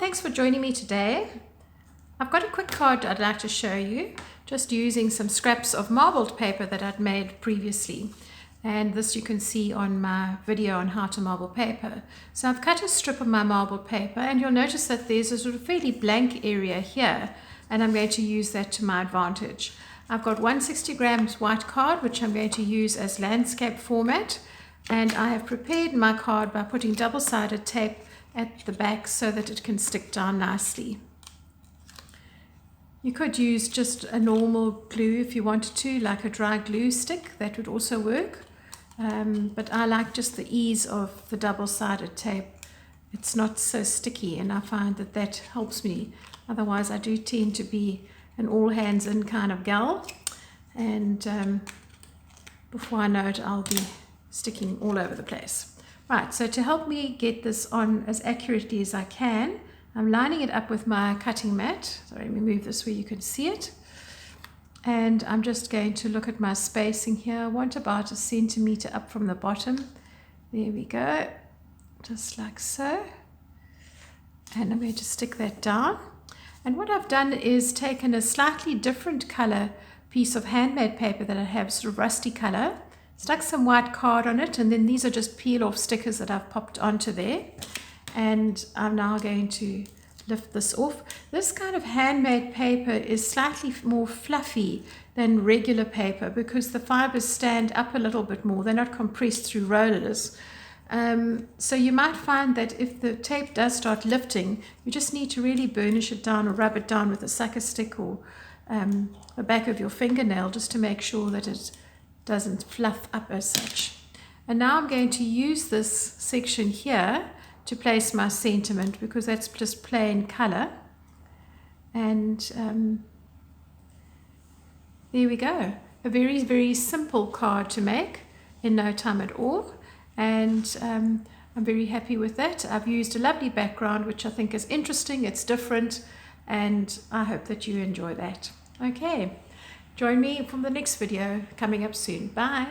thanks for joining me today. I've got a quick card I'd like to show you, just using some scraps of marbled paper that I'd made previously. And this you can see on my video on how to marble paper. So I've cut a strip of my marbled paper, and you'll notice that there's a sort of fairly blank area here, and I'm going to use that to my advantage. I've got 160 grams white card, which I'm going to use as landscape format, and I have prepared my card by putting double-sided tape at the back so that it can stick down nicely. You could use just a normal glue if you wanted to, like a dry glue stick, that would also work. But I like just the ease of the double-sided tape. It's not so sticky, and I find that that helps me. Otherwise I do tend to be an all-hands-in kind of gal, and before I know it I'll be sticking all over the place. Right, so to help me get this on as accurately as I can, I'm lining it up with my cutting mat. Sorry, let me move this where you can see it. And I'm just going to look at my spacing here. I want about 1 centimeter up from the bottom. There we go, just like so. And I'm going to stick that down. And what I've done is taken a slightly different color piece of handmade paper that I have, sort of rusty color, stuck some white card on it, and then these are just peel off stickers that I've popped onto there. And I'm now going to lift this off. This kind of handmade paper is slightly more fluffy than regular paper because the fibers stand up a little bit more. They're not compressed through rollers. So you might find that if the tape does start lifting, you just need to really burnish it down or rub it down with a sucker stick or the back of your fingernail, just to make sure that it doesn't fluff up as such. And now I'm going to use this section here to place my sentiment, because that's just plain color. And there we go, a very, very simple card to make in no time at all. And I'm very happy with that. I've used a lovely background which I think is interesting, it's different, and I hope that you enjoy that. Okay, join me for the next video coming up soon. Bye.